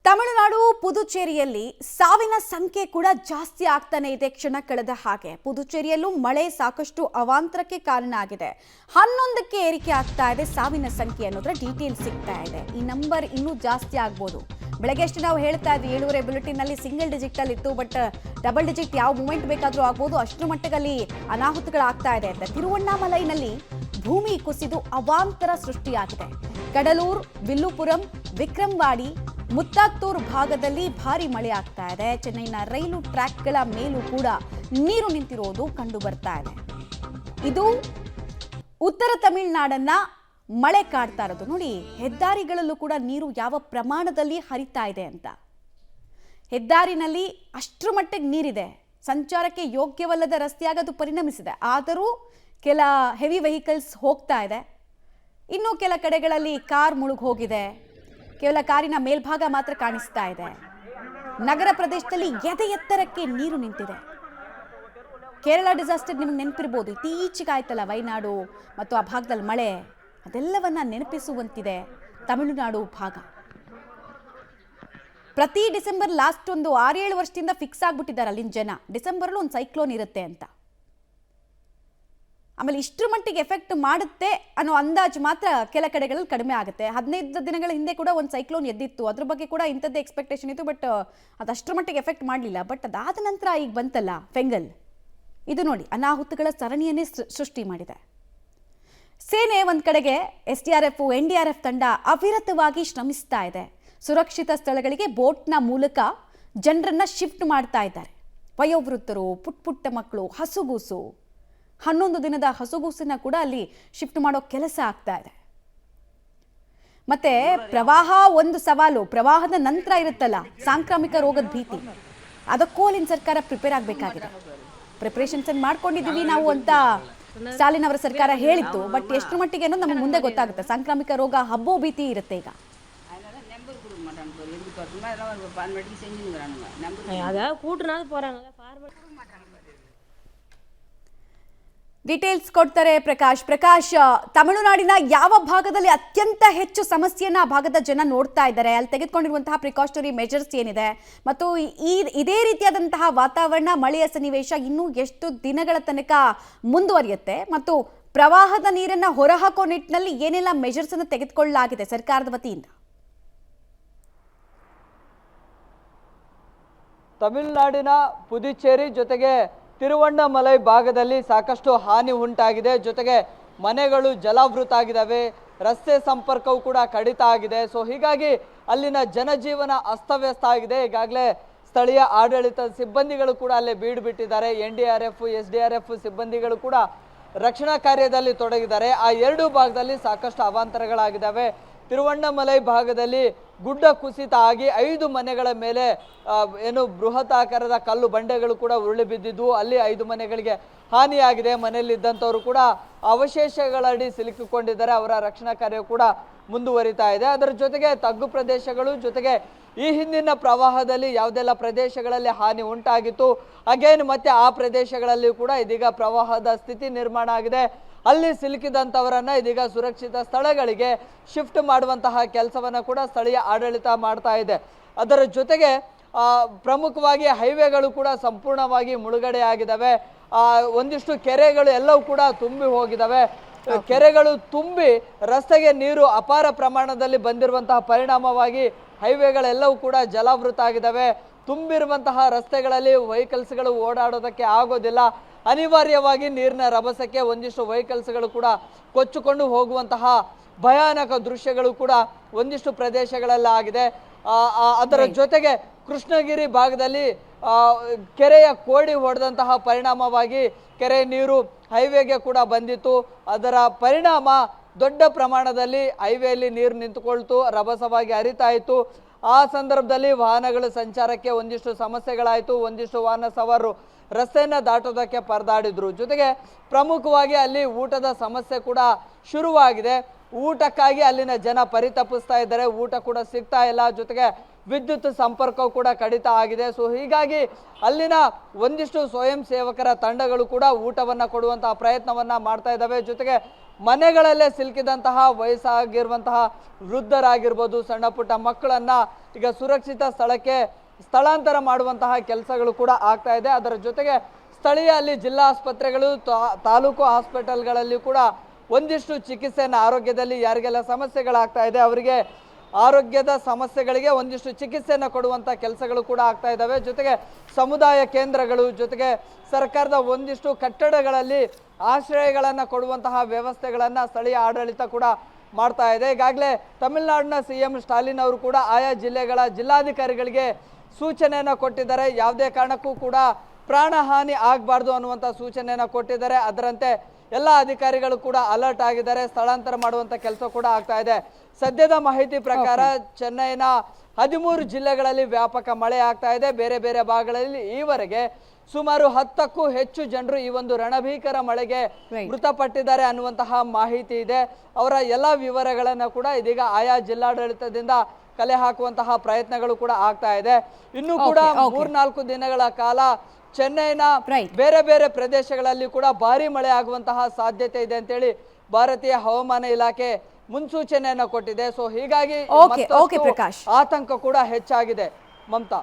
ತಮಿಳುನಾಡು ಪುದುಚೇರಿಯಲ್ಲಿ ಸಾವಿನ ಸಂಖ್ಯೆ ಕೂಡ ಜಾಸ್ತಿ ಆಗ್ತಾನೆ ಇದೆ ಕ್ಷಣ ಕಳೆದ ಹಾಗೆ. ಪುದುಚೇರಿಯಲ್ಲೂ ಮಳೆ ಸಾಕಷ್ಟು ಅವಾಂತರಕ್ಕೆ ಕಾರಣ ಆಗಿದೆ. 11ಕ್ಕೆ ಏರಿಕೆ ಆಗ್ತಾ ಇದೆ ಸಾವಿನ ಸಂಖ್ಯೆ ಅನ್ನೋದ್ರ ಡೀಟೇಲ್ಸ್ ಸಿಗ್ತಾ ಇದೆ. ಈ ನಂಬರ್ ಇನ್ನೂ ಜಾಸ್ತಿ ಆಗ್ಬೋದು. ಬೆಳಗ್ಗೆ ಅಷ್ಟು ನಾವು ಹೇಳ್ತಾ ಇದ್ವಿ 7:30 ಬುಲೆಟಿನ್ ನಲ್ಲಿ ಸಿಂಗಲ್ ಡಿಜಿಟ್ ಅಲ್ಲಿ ಇತ್ತು, ಬಟ್ ಡಬಲ್ ಡಿಜಿಟ್ ಯಾವ ಮೂಮೆಂಟ್ ಬೇಕಾದ್ರೂ ಆಗ್ಬೋದು, ಅಷ್ಟರ ಮಟ್ಟದಲ್ಲಿ ಅನಾಹುತಗಳಾಗ್ತಾ ಇದೆ ಅಂತ. ತಿರುವಣ್ಣಾಮಲೈನಲ್ಲಿ ಭೂಮಿ ಕುಸಿದು ಅವಾಂತರ ಸೃಷ್ಟಿಯಾಗಿದೆ. ಕಡಲೂರು, ವಿಲ್ಲುಪುರಂ, ವಿಕ್ರಮವಾಡಿ, ಮುತ್ತಾತ್ತೂರ್ ಭಾಗದಲ್ಲಿ ಭಾರಿ ಮಳೆ ಆಗ್ತಾ ಇದೆ. ಚೆನ್ನೈನ ರೈಲು ಟ್ರ್ಯಾಕ್ಗಳ ಮೇಲೂ ಕೂಡ ನೀರು ನಿಂತಿರೋದು ಕಂಡು ಬರ್ತಾ ಇದೆ. ಇದು ಉತ್ತರ ತಮಿಳುನಾಡನ್ನ ಮಳೆ ಕಾಡ್ತಾ ಇರೋದು. ನೋಡಿ, ಹೆದ್ದಾರಿಗಳಲ್ಲೂ ಕೂಡ ನೀರು ಯಾವ ಪ್ರಮಾಣದಲ್ಲಿ ಹರಿತಾ ಇದೆ ಅಂತ. ಹೆದ್ದಾರಿನಲ್ಲಿ ಅಷ್ಟರ ಮಟ್ಟಿಗೆ ನೀರಿದೆ. ಸಂಚಾರಕ್ಕೆ ಯೋಗ್ಯವಲ್ಲದ ರಸ್ತೆಯಾಗಿ ಅದು ಪರಿಣಮಿಸಿದೆ. ಆದರೂ ಕೆಲ ಹೆವಿ ವೆಹಿಕಲ್ಸ್ ಹೋಗ್ತಾ ಇದೆ. ಇನ್ನು ಕೆಲ ಕಡೆಗಳಲ್ಲಿ ಕಾರ್ ಮುಳುಗಿ ಹೋಗಿದೆ. ಕೇವಲ ಕಾರಿನ ಮೇಲ್ಭಾಗ ಮಾತ್ರ ಕಾಣಿಸ್ತಾ ಇದೆ. ನಗರ ಪ್ರದೇಶದಲ್ಲಿ ಎದೆ ಎತ್ತರಕ್ಕೆ ನೀರು ನಿಂತಿದೆ. ಕೇರಳ ಡಿಸಾಸ್ಟರ್ ನಿಮ್ಗೆ ನೆನಪಿರ್ಬೋದು. ಇತ್ತೀಚೆಗೆ ಆಯ್ತಲ್ಲ ವಯನಾಡು ಮತ್ತು ಆ ಭಾಗದಲ್ಲಿ ಮಳೆ, ಅದೆಲ್ಲವನ್ನ ನೆನಪಿಸುವಂತಿದೆ ತಮಿಳುನಾಡು ಭಾಗ. ಪ್ರತಿ ಡಿಸೆಂಬರ್ ಲಾಸ್ಟ್ ಒಂದು 6-7 ವರ್ಷದಿಂದ ಫಿಕ್ಸ್ ಆಗ್ಬಿಟ್ಟಿದ್ದಾರೆ ಅಲ್ಲಿನ ಜನ, ಡಿಸೆಂಬರ್ಲು ಒಂದು ಸೈಕ್ಲೋನ್ ಇರುತ್ತೆ ಅಂತ. ಆಮೇಲೆ ಇಷ್ಟರ ಮಟ್ಟಿಗೆ ಎಫೆಕ್ಟ್ ಮಾಡುತ್ತೆ ಅನ್ನೋ ಅಂದಾಜು ಮಾತ್ರ ಕೆಲ ಕಡೆಗಳಲ್ಲಿ ಕಡಿಮೆ ಆಗುತ್ತೆ. 15 ದಿನಗಳ ಹಿಂದೆ ಕೂಡ ಒಂದು ಸೈಕ್ಲೋನ್ ಎದ್ದಿತ್ತು, ಅದ್ರ ಬಗ್ಗೆ ಕೂಡ ಇಂಥದ್ದೇ ಎಕ್ಸ್ಪೆಕ್ಟೇಷನ್ ಇತ್ತು, ಬಟ್ ಅದು ಅಷ್ಟರ ಮಟ್ಟಿಗೆ ಎಫೆಕ್ಟ್ ಮಾಡಲಿಲ್ಲ. ಬಟ್ ಅದಾದ ನಂತರ ಈಗ ಬಂತಲ್ಲ ಫೆಂಗಲ್, ಇದು ನೋಡಿ ಅನಾಹುತಗಳ ಸರಣಿಯನ್ನೇ ಸೃಷ್ಟಿ ಮಾಡಿದೆ. ಸೇನೆ ಒಂದು ಕಡೆಗೆ SDRF, NDRF ತಂಡ ಅವಿರತವಾಗಿ ಶ್ರಮಿಸ್ತಾ ಇದೆ. ಸುರಕ್ಷಿತ ಸ್ಥಳಗಳಿಗೆ ಬೋಟ್ನ ಮೂಲಕ ಜನರನ್ನ ಶಿಫ್ಟ್ ಮಾಡ್ತಾ ಇದ್ದಾರೆ. ವಯೋವೃದ್ಧರು, ಪುಟ್ಟ ಮಕ್ಕಳು, ಹಸುಗೂಸು, 11 ದಿನದ ಹಸುಗೂಸನ್ನ ಕೂಡ ಅಲ್ಲಿ ಶಿಫ್ಟ್ ಮಾಡೋ ಕೆಲಸ ಆಗ್ತಾ ಇದೆ. ಮತ್ತೆ ಪ್ರವಾಹ ಒಂದು ಸವಾಲು. ಪ್ರವಾಹದ ನಂತರ ಇರುತ್ತಲ್ಲ ಸಾಂಕ್ರಾಮಿಕ ರೋಗದ ಭೀತಿ, ಅದಕ್ಕೂ ಅಲ್ಲಿನ ಸರ್ಕಾರ ಪ್ರಿಪೇರ್ ಆಗಬೇಕಾಗಿದೆ. ಪ್ರಿಪರೇಷನ್ಸ್ ಮಾಡ್ಕೊಂಡಿದ್ದೀವಿ ನಾವು ಅಂತ ಸ್ಟಾಲಿನ್ ಅವರ ಸರ್ಕಾರ ಹೇಳಿತ್ತು. ಬಟ್ ಎಷ್ಟು ಮಟ್ಟಿಗೆ ಅನ್ನೋದು ನಮಗೆ ಮುಂದೆ ಗೊತ್ತಾಗುತ್ತೆ. ಸಾಂಕ್ರಾಮಿಕ ರೋಗ ಹಬ್ಬೋ ಭೀತಿ ಇರುತ್ತೆ. ಈಗ ಡೀಟೇಲ್ಸ್ ಕೊಡ್ತಾರೆ ಪ್ರಕಾಶ್. ತಮಿಳುನಾಡಿನ ಯಾವ ಭಾಗದಲ್ಲಿ ಅತ್ಯಂತ ಹೆಚ್ಚು ಸಮಸ್ಯೆಯನ್ನ ಆ ಭಾಗದ ಜನ ನೋಡ್ತಾ ಇದ್ದಾರೆ? ಅಲ್ಲಿ ತೆಗೆದುಕೊಂಡಿರುವಂತಹ ಪ್ರಿಕಾಷನರಿ ಮೆಜರ್ಸ್ ಏನಿದೆ, ಮತ್ತು ಇದೇ ರೀತಿಯಾದಂತಹ ವಾತಾವರಣ, ಮಳೆಯ ಸನ್ನಿವೇಶ ಇನ್ನೂ ಎಷ್ಟು ದಿನಗಳ ತನಕ ಮುಂದುವರಿಯುತ್ತೆ, ಮತ್ತು ಪ್ರವಾಹದ ನೀರನ್ನ ಹೊರಹಾಕೋ ನಿಟ್ಟಿನಲ್ಲಿ ಏನೆಲ್ಲ ಮೆಜರ್ಸ್ ಅನ್ನು ತೆಗೆದುಕೊಳ್ಳಲಾಗಿದೆ ಸರ್ಕಾರದ ವತಿಯಿಂದ? ತಮಿಳುನಾಡಿನ ಪುದುಚೇರಿ ಜೊತೆಗೆ ತಿರುವಣ್ಣಾಮಲೈ ಭಾಗದಲ್ಲಿ ಸಾಕಷ್ಟು ಹಾನಿ ಉಂಟಾಗಿದೆ. ಜೊತೆಗೆ ಮನೆಗಳು ಜಲಾವೃತ ಆಗಿದ್ದಾವೆ, ರಸ್ತೆ ಸಂಪರ್ಕವು ಕೂಡ ಕಡಿತ ಆಗಿದೆ. ಸೊ ಹೀಗಾಗಿ ಅಲ್ಲಿನ ಜನಜೀವನ ಅಸ್ತವ್ಯಸ್ತ ಆಗಿದೆ. ಈಗಾಗಲೇ ಸ್ಥಳೀಯ ಆಡಳಿತ ಸಿಬ್ಬಂದಿಗಳು ಕೂಡ ಅಲ್ಲೇ ಬೀಡು ಬಿಟ್ಟಿದ್ದಾರೆ. NDRF, SDRF ಸಿಬ್ಬಂದಿಗಳು ಕೂಡ ರಕ್ಷಣಾ ಕಾರ್ಯದಲ್ಲಿ ತೊಡಗಿದ್ದಾರೆ. ಆ ಎರಡೂ ಭಾಗದಲ್ಲಿ ಸಾಕಷ್ಟು ಅವಾಂತರಗಳಾಗಿದ್ದಾವೆ. ತಿರುವಣ್ಣಾಮಲೈ ಭಾಗದಲ್ಲಿ ಗುಡ್ಡ ಕುಸಿತ ಆಗಿ 5 ಮನೆಗಳ ಮೇಲೆ ಏನು ಬೃಹತ್ ಆಕಾರದ ಕಲ್ಲು ಬಂಡೆಗಳು ಕೂಡ ಉರುಳಿ ಬಿದ್ದಿದ್ವು. ಅಲ್ಲಿ 5 ಮನೆಗಳಿಗೆ ಹಾನಿಯಾಗಿದೆ. ಮನೆಯಲ್ಲಿದ್ದಂಥವರು ಕೂಡ ಅವಶೇಷಗಳಡಿ ಸಿಲುಕಿಕೊಂಡಿದ್ದಾರೆ. ಅವರ ರಕ್ಷಣಾ ಕಾರ್ಯ ಕೂಡ ಮುಂದುವರಿತಾ ಇದೆ. ಅದರ ಜೊತೆಗೆ ತಗ್ಗು ಪ್ರದೇಶಗಳು, ಜೊತೆಗೆ ಈ ಹಿಂದಿನ ಪ್ರವಾಹದಲ್ಲಿ ಯಾವುದೆಲ್ಲ ಪ್ರದೇಶಗಳಲ್ಲಿ ಹಾನಿ ಉಂಟಾಗಿತ್ತು ಅಗೇನ್ ಮತ್ತೆ ಆ ಪ್ರದೇಶಗಳಲ್ಲಿ ಕೂಡ ಇದೀಗ ಪ್ರವಾಹದ ಸ್ಥಿತಿ ನಿರ್ಮಾಣ ಆಗಿದೆ. ಅಲ್ಲಿ ಸಿಲುಕಿದಂಥವರನ್ನ ಇದೀಗ ಸುರಕ್ಷಿತ ಸ್ಥಳಗಳಿಗೆ ಶಿಫ್ಟ್ ಮಾಡುವಂತಹ ಕೆಲಸವನ್ನ ಕೂಡ ಸ್ಥಳೀಯ ಆಡಳಿತ ಮಾಡ್ತಾ ಇದೆ. ಅದರ ಜೊತೆಗೆ ಪ್ರಮುಖವಾಗಿ ಹೈವೇಗಳು ಕೂಡ ಸಂಪೂರ್ಣವಾಗಿ ಮುಳುಗಡೆ ಆಗಿದ್ದಾವೆ. ಒಂದಿಷ್ಟು ಕೆರೆಗಳು ಎಲ್ಲವೂ ಕೂಡ ತುಂಬಿ ಹೋಗಿದ್ದಾವೆ. ಕೆರೆಗಳು ತುಂಬಿ ರಸ್ತೆಗೆ ನೀರು ಅಪಾರ ಪ್ರಮಾಣದಲ್ಲಿ ಬಂದಿರುವಂತಹ ಪರಿಣಾಮವಾಗಿ ಹೈವೇಗಳೆಲ್ಲವೂ ಕೂಡ ಜಲಾವೃತ ಆಗಿದ್ದಾವೆ. ತುಂಬಿರುವಂತಹ ರಸ್ತೆಗಳಲ್ಲಿ ವೆಹಿಕಲ್ಸ್ಗಳು ಓಡಾಡೋದಕ್ಕೆ ಆಗೋದಿಲ್ಲ. ಅನಿವಾರ್ಯವಾಗಿ ನೀರಿನ ರಭಸಕ್ಕೆ ಒಂದಿಷ್ಟು ವೆಹಿಕಲ್ಸ್ಗಳು ಕೂಡ ಕೊಚ್ಚಿಕೊಂಡು ಹೋಗುವಂತಹ ಭಯಾನಕ ದೃಶ್ಯಗಳು ಕೂಡ ಒಂದಿಷ್ಟು ಪ್ರದೇಶಗಳೆಲ್ಲ ಆಗಿದೆ. ಅದರ ಜೊತೆಗೆ ಕೃಷ್ಣಗಿರಿ ಭಾಗದಲ್ಲಿ ಕೆರೆಯ ಕೋಡಿ ಹೊಡೆದಂತಹ ಪರಿಣಾಮವಾಗಿ ಕೆರೆ ನೀರು ಹೈವೇಗೆ ಕೂಡ ಬಂದಿತ್ತು. ಅದರ ಪರಿಣಾಮ ದೊಡ್ಡ ಪ್ರಮಾಣದಲ್ಲಿ ಹೈವೇಲಿ ನೀರು ನಿಂತುಕೊಳ್ತು, ರಭಸವಾಗಿ ಹರಿತಾ ಇತ್ತು. ಆ ಸಂದರ್ಭದಲ್ಲಿ ವಾಹನಗಳ ಸಂಚಾರಕ್ಕೆ ಒಂದಿಷ್ಟು ಸಮಸ್ಯೆಗಳಾಯಿತು. ಒಂದಿಷ್ಟು ವಾಹನ ಸವಾರರು ರಸ್ತೆಯನ್ನ ದಾಟೋದಕ್ಕೆ ಪರದಾಡಿದ್ರು. ಜೊತೆಗೆ ಪ್ರಮುಖವಾಗಿ ಅಲ್ಲಿ ಊಟದ ಸಮಸ್ಯೆ ಕೂಡ ಶುರುವಾಗಿದೆ. ಊಟಕ್ಕಾಗಿ ಅಲ್ಲಿನ ಜನ ಪರಿತಪಿಸ್ತಾ ಇದ್ದಾರೆ. ಊಟ ಕೂಡ ಸಿಗ್ತಾ ಇಲ್ಲ. ಜೊತೆಗೆ ವಿದ್ಯುತ್ ಸಂಪರ್ಕವು ಕೂಡ ಕಡಿತ ಆಗಿದೆ. ಸೊ ಹೀಗಾಗಿ ಅಲ್ಲಿನ ಒಂದಿಷ್ಟು ಸ್ವಯಂ ಸೇವಕರ ತಂಡಗಳು ಕೂಡ ಊಟವನ್ನ ಕೊಡುವಂತಹ ಪ್ರಯತ್ನವನ್ನ ಮಾಡ್ತಾ ಇದ್ದಾವೆ. ಜೊತೆಗೆ ಮನೆಗಳಲ್ಲೇ ಸಿಲುಕಿದಂತಹ ವಯಸ್ಸಾಗಿರುವಂತಹ ವೃದ್ಧರಾಗಿರ್ಬೋದು, ಸಣ್ಣ ಪುಟ್ಟ ಮಕ್ಕಳನ್ನ ಈಗ ಸುರಕ್ಷಿತ ಸ್ಥಳಕ್ಕೆ ಸ್ಥಳಾಂತರ ಮಾಡುವಂತಹ ಕೆಲಸಗಳು ಕೂಡ ಆಗ್ತಾ ಇದೆ. ಅದರ ಜೊತೆಗೆ ಸ್ಥಳೀಯ ಅಲ್ಲಿ ಜಿಲ್ಲಾ ಆಸ್ಪತ್ರೆಗಳು, ತಾಲೂಕು ಹಾಸ್ಪಿಟಲ್ಗಳಲ್ಲಿ ಕೂಡ ಒಂದಿಷ್ಟು ಚಿಕಿತ್ಸೆಯನ್ನು ಆರೋಗ್ಯದಲ್ಲಿ ಯಾರಿಗೆಲ್ಲ ಸಮಸ್ಯೆಗಳಾಗ್ತಾ ಇದೆ ಅವರಿಗೆ ಆರೋಗ್ಯದ ಸಮಸ್ಯೆಗಳಿಗೆ ಒಂದಿಷ್ಟು ಚಿಕಿತ್ಸೆಯನ್ನು ಕೊಡುವಂಥ ಕೆಲಸಗಳು ಕೂಡ ಆಗ್ತಾ ಇದ್ದಾವೆ. ಜೊತೆಗೆ ಸಮುದಾಯ ಕೇಂದ್ರಗಳು, ಜೊತೆಗೆ ಸರ್ಕಾರದ ಒಂದಿಷ್ಟು ಕಟ್ಟಡಗಳಲ್ಲಿ ಆಶ್ರಯಗಳನ್ನು ಕೊಡುವಂತಹ ವ್ಯವಸ್ಥೆಗಳನ್ನು ಸ್ಥಳೀಯ ಆಡಳಿತ ಕೂಡ ಮಾಡ್ತಾ ಇದೆ. ಈಗಾಗಲೇ ತಮಿಳುನಾಡಿನ CM ಸ್ಟಾಲಿನ್ ಅವರು ಕೂಡ ಆಯಾ ಜಿಲ್ಲೆಗಳ ಜಿಲ್ಲಾಧಿಕಾರಿಗಳಿಗೆ ಸೂಚನೆಯನ್ನು ಕೊಟ್ಟಿದ್ದಾರೆ. ಯಾವುದೇ ಕಾರಣಕ್ಕೂ ಕೂಡ ಪ್ರಾಣಹಾನಿ ಆಗಬಾರ್ದು ಅನ್ನುವಂಥ ಸೂಚನೆಯನ್ನು ಕೊಟ್ಟಿದ್ದಾರೆ. ಅದರಂತೆ ಎಲ್ಲ ಅಧಿಕಾರಿಗಳು ಕೂಡ ಅಲರ್ಟ್ ಆಗಿದ್ದಾರೆ. ಸ್ಥಳಾಂತರ ಮಾಡುವಂಥ ಕೆಲಸ ಕೂಡ ಆಗ್ತಾ ಇದೆ. ಸದ್ಯದ ಮಾಹಿತಿ ಪ್ರಕಾರ ಚೆನ್ನೈನ 13 ಜಿಲ್ಲೆಗಳಲ್ಲಿ ವ್ಯಾಪಕ ಮಳೆ ಆಗ್ತಾ ಇದೆ. ಬೇರೆ ಬೇರೆ ಭಾಗಗಳಲ್ಲಿ ಈವರೆಗೆ ಸುಮಾರು 10ಕ್ಕೂ ಹೆಚ್ಚು ಜನರು ಈ ಒಂದು ರಣಭೀಕರ ಮಳೆಗೆ ಮೃತಪಟ್ಟಿದ್ದಾರೆ ಅನ್ನುವಂತಹ ಮಾಹಿತಿ ಇದೆ. ಅವರ ಎಲ್ಲ ವಿವರಗಳನ್ನು ಕೂಡ ಇದೀಗ ಆಯಾ ಜಿಲ್ಲಾಡಳಿತದಿಂದ ಕಲೆ ಹಾಕುವಂತಹ ಪ್ರಯತ್ನಗಳು ಕೂಡ ಆಗ್ತಾ ಇದೆ. ಇನ್ನು ಕೂಡ 3-4 ದಿನಗಳ ಕಾಲ ಚೆನ್ನೈನ ಬೇರೆ ಬೇರೆ ಪ್ರದೇಶಗಳಲ್ಲಿ ಕೂಡ ಭಾರಿ ಮಳೆ ಆಗುವಂತಹ ಸಾಧ್ಯತೆ ಇದೆ ಅಂತೇಳಿ ಭಾರತೀಯ ಹವಾಮಾನ ಇಲಾಖೆ ಮುನ್ಸೂಚನೆಯನ್ನು ಕೊಟ್ಟಿದೆ. ಸೊ ಹೀಗಾಗಿ ಆತಂಕ ಕೂಡ ಹೆಚ್ಚಾಗಿದೆ. ಮಮತಾ.